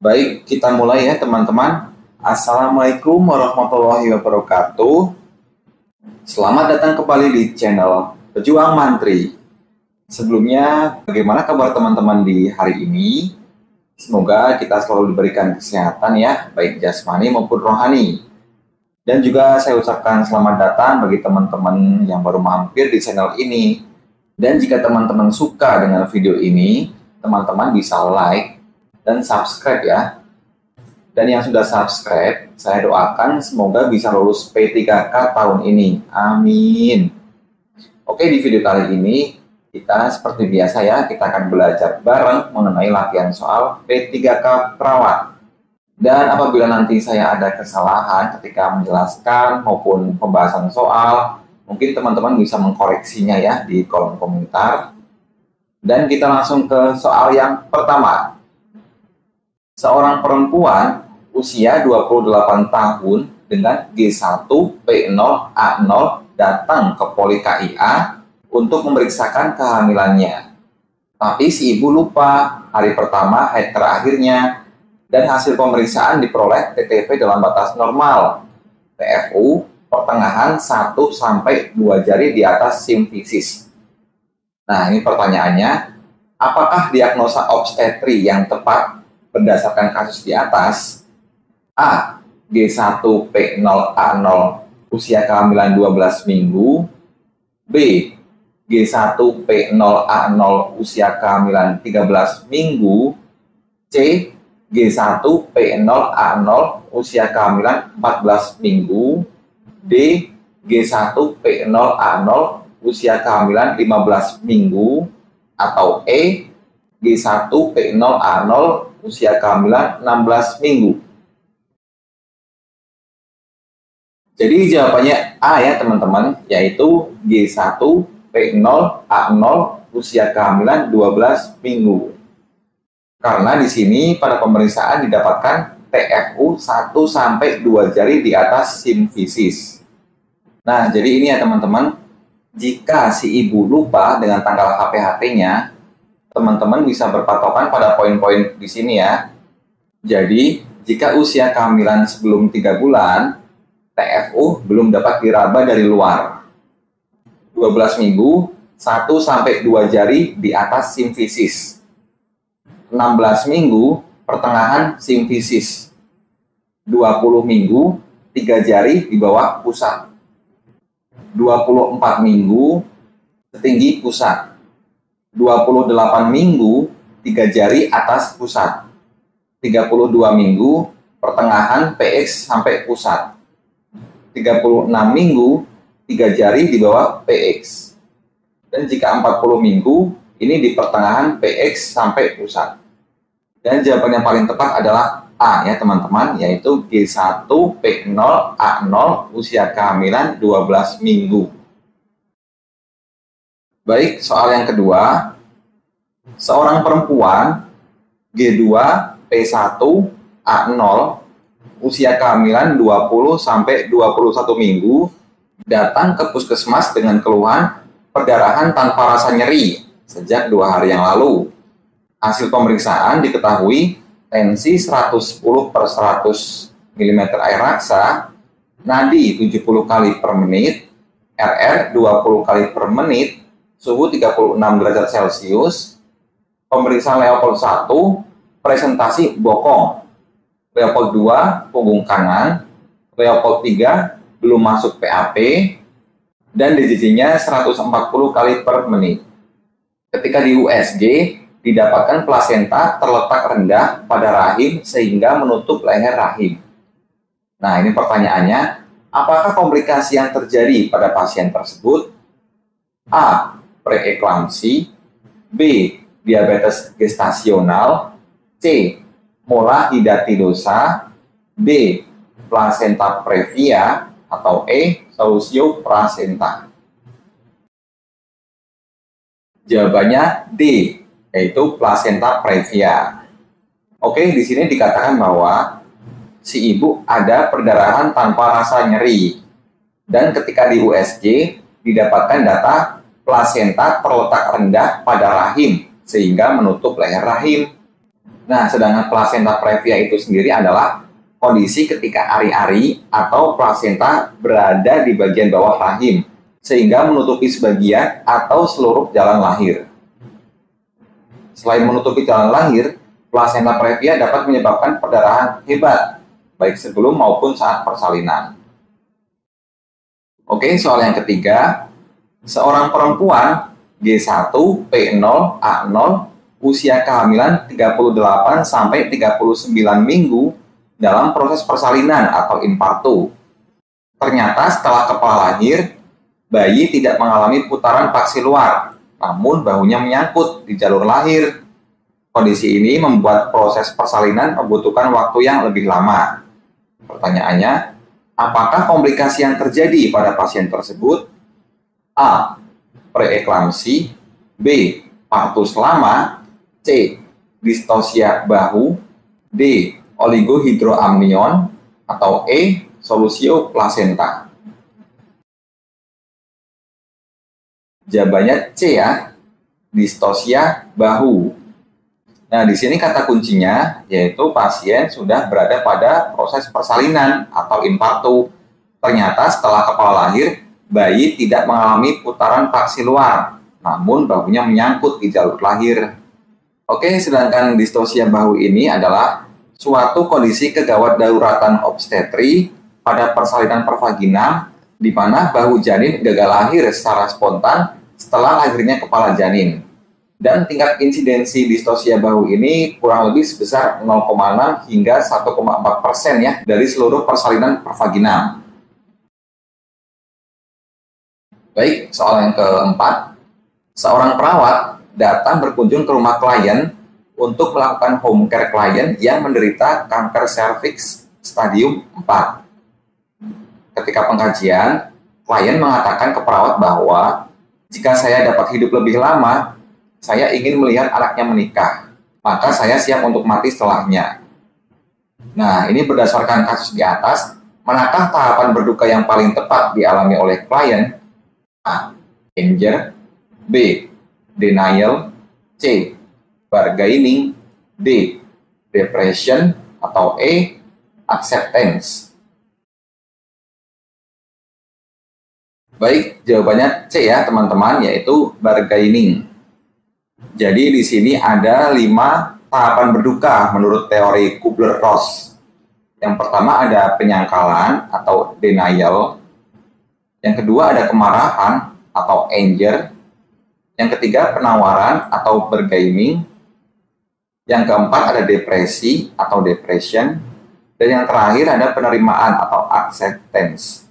Baik, kita mulai ya teman-teman. Assalamualaikum warahmatullahi wabarakatuh. Selamat datang kembali di channel Pejuang Mantri. Sebelumnya, bagaimana kabar teman-teman di hari ini? Semoga kita selalu diberikan kesehatan ya, baik jasmani maupun rohani. Dan juga saya ucapkan selamat datang bagi teman-teman yang baru mampir di channel ini. Dan jika teman-teman suka dengan video ini, teman-teman bisa like dan subscribe ya. Dan yang sudah subscribe, saya doakan semoga bisa lulus P3K tahun ini. Amin. Oke, di video kali ini kita seperti biasa ya, kita akan belajar bareng mengenai latihan soal P3K perawat. Dan apabila nanti saya ada kesalahan ketika menjelaskan maupun pembahasan soal, mungkin teman-teman bisa mengkoreksinya ya di kolom komentar. Dan kita langsung ke soal yang pertama. Seorang perempuan usia 28 tahun dengan G1P0A0 datang ke Poli KIA untuk memeriksakan kehamilannya. Tapi si ibu lupa hari pertama haid terakhirnya dan hasil pemeriksaan diperoleh TTV dalam batas normal. TFU pertengahan 1-2 jari di atas simfisis. Nah, ini pertanyaannya, apakah diagnosa obstetri yang tepat berdasarkan kasus di atas? A. G1P0A0 usia kehamilan 12 minggu. B. G1P0A0 usia kehamilan 13 minggu. C. G1P0A0 usia kehamilan 14 minggu. D. G1P0A0 usia kehamilan 15 minggu. Atau E. G1P0A0 usia kehamilan 16 minggu. Jadi jawabannya A ya teman-teman, yaitu G1P0A0 usia kehamilan 12 minggu. Karena di sini pada pemeriksaan didapatkan TFU 1-2 jari di atas simfisis. Nah, jadi ini ya teman-teman, jika si ibu lupa dengan tanggal HPHT-nya, teman-teman bisa berpatokan pada poin-poin di sini ya. Jadi, jika usia kehamilan sebelum 3 bulan, TFU belum dapat diraba dari luar. 12 minggu, 1-2 jari di atas simfisis. 16 minggu, pertengahan simfisis. 20 minggu, 3 jari di bawah pusat. 24 minggu, setinggi pusat. 28 minggu, 3 jari atas pusat. 32 minggu, pertengahan PX sampai pusat. 36 minggu, 3 jari di bawah PX. Dan jika 40 minggu, ini di pertengahan PX sampai pusat. Dan jawaban yang paling tepat adalah A ya teman-teman, yaitu G1P0A0 usia kehamilan 12 minggu. Baik, soal yang kedua. Seorang perempuan G2P1A0 usia kehamilan 20-21 minggu datang ke puskesmas dengan keluhan perdarahan tanpa rasa nyeri sejak 2 hari yang lalu. Hasil pemeriksaan diketahui tensi 110/100 mm air raksa, nadi 70 kali per menit, RR 20 kali per menit, suhu 36 derajat Celcius. Pemeriksaan Leopold 1, presentasi bokong. Leopold 2, punggung kanan. Leopold 3, belum masuk PAP. Dan DJJ-nya 140 kali per menit. Ketika di USG, didapatkan plasenta terletak rendah pada rahim sehingga menutup leher rahim. Nah, ini pertanyaannya, apakah komplikasi yang terjadi pada pasien tersebut? A. Preeklamsi. B. Diabetes gestasional. C. Mola hidatidosa. D. Plasenta previa. Atau E. Sausio placenta. Jawabannya D, yaitu plasenta previa. Oke, di sini dikatakan bahwa si ibu ada perdarahan tanpa rasa nyeri. Dan ketika di USG didapatkan data plasenta terletak rendah pada rahim sehingga menutup leher rahim. Nah, sedangkan plasenta previa itu sendiri adalah kondisi ketika ari-ari atau plasenta berada di bagian bawah rahim, sehingga menutupi sebagian atau seluruh jalan lahir. Selain menutupi jalan lahir, plasenta previa dapat menyebabkan perdarahan hebat, baik sebelum maupun saat persalinan. Oke, soal yang ketiga, seorang perempuan G1, P0, A0, usia kehamilan 38 sampai 39 minggu dalam proses persalinan atau infartu. Ternyata setelah kepala lahir, bayi tidak mengalami putaran paksi luar, namun bahunya menyangkut di jalur lahir. Kondisi ini membuat proses persalinan membutuhkan waktu yang lebih lama. Pertanyaannya, apakah komplikasi yang terjadi pada pasien tersebut? A. Preeklamsi, B. Partus lama, C. Distosia bahu, D. Oligohidroamnion, atau E. Solusio plasenta. Jawabannya C ya, distosia bahu. Nah, di sini kata kuncinya yaitu pasien sudah berada pada proses persalinan atau infartu. Ternyata setelah kepala lahir, bayi tidak mengalami putaran paksi luar, namun bahunya menyangkut di jalur lahir. Oke, sedangkan distosia bahu ini adalah suatu kondisi kegawat daruratan obstetri pada persalinan pervagina di mana bahu janin gagal lahir secara spontan setelah lahirnya kepala janin. Dan tingkat insidensi distosia bahu ini kurang lebih sebesar 0,6 hingga 1,4% ya dari seluruh persalinan pervagina. Baik, soal yang keempat. Seorang perawat datang berkunjung ke rumah klien untuk melakukan home care klien yang menderita kanker serviks stadium 4. Ketika pengkajian, klien mengatakan ke perawat bahwa jika saya dapat hidup lebih lama, saya ingin melihat anaknya menikah, maka saya siap untuk mati setelahnya. Nah, ini berdasarkan kasus di atas, manakah tahapan berduka yang paling tepat dialami oleh klien? A. Anger, B. Denial, C. Bargaining, D. Depression, atau E. Acceptance. Baik, jawabannya C ya teman-teman, yaitu bargaining. Jadi di sini ada 5 tahapan berduka menurut teori Kubler-Ross. Yang pertama ada penyangkalan atau denial. Yang kedua ada kemarahan atau anger. Yang ketiga penawaran atau bargaining. Yang keempat ada depresi atau depression. Dan yang terakhir ada penerimaan atau acceptance.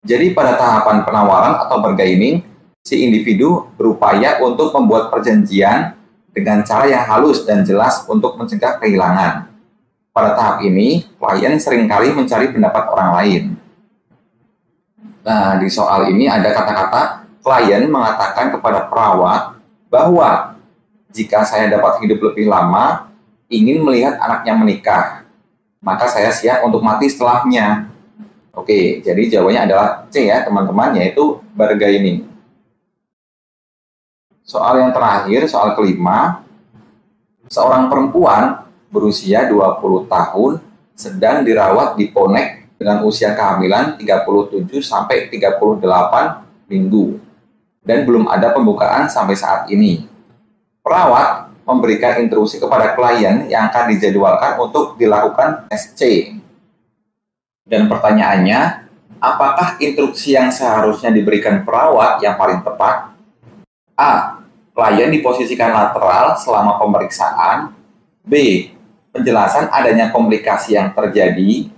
Jadi pada tahapan penawaran atau bargaining, si individu berupaya untuk membuat perjanjian dengan cara yang halus dan jelas untuk mencegah kehilangan. Pada tahap ini, klien seringkali mencari pendapat orang lain. Nah, di soal ini ada kata-kata klien mengatakan kepada perawat bahwa jika saya dapat hidup lebih lama, ingin melihat anaknya menikah, maka saya siap untuk mati setelahnya. Oke, jadi jawabannya adalah C ya teman-teman, yaitu bargaining. Soal yang terakhir, soal kelima, seorang perempuan berusia 20 tahun sedang dirawat di Ponek dengan usia kehamilan 37 sampai 38 minggu dan belum ada pembukaan sampai saat ini. Perawat memberikan instruksi kepada klien yang akan dijadwalkan untuk dilakukan SC. Dan pertanyaannya, apakah instruksi yang seharusnya diberikan perawat yang paling tepat? A. Klien diposisikan lateral selama pemeriksaan. B. Penjelasan adanya komplikasi yang terjadi.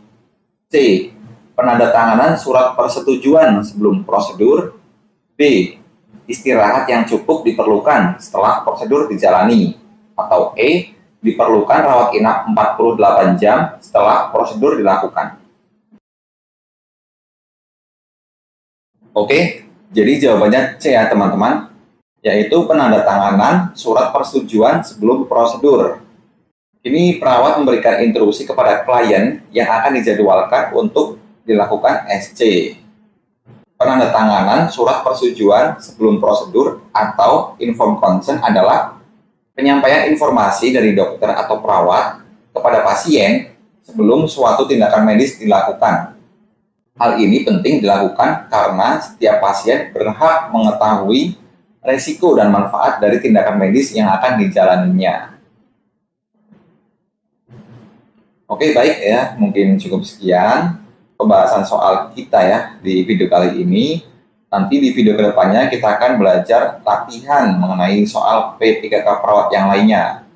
C. Penandatanganan surat persetujuan sebelum prosedur. D. Istirahat yang cukup diperlukan setelah prosedur dijalani. Atau E. Diperlukan rawat inap 48 jam setelah prosedur dilakukan. Oke, jadi jawabannya C ya teman-teman, yaitu penandatanganan surat persetujuan sebelum prosedur. Ini perawat memberikan instruksi kepada klien yang akan dijadwalkan untuk dilakukan SC. Penandatanganan surat persetujuan sebelum prosedur atau informed consent adalah penyampaian informasi dari dokter atau perawat kepada pasien sebelum suatu tindakan medis dilakukan. Hal ini penting dilakukan karena setiap pasien berhak mengetahui resiko dan manfaat dari tindakan medis yang akan dijalaninya. Oke, baik ya, mungkin cukup sekian pembahasan soal kita ya di video kali ini. Nanti di video kedepannya kita akan belajar latihan mengenai soal P3K perawat yang lainnya.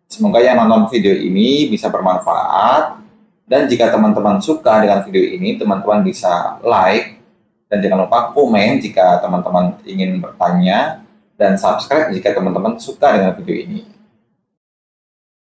Semoga yang nonton video ini bisa bermanfaat. Dan jika teman-teman suka dengan video ini, teman-teman bisa like. Dan jangan lupa komen jika teman-teman ingin bertanya. Dan subscribe jika teman-teman suka dengan video ini.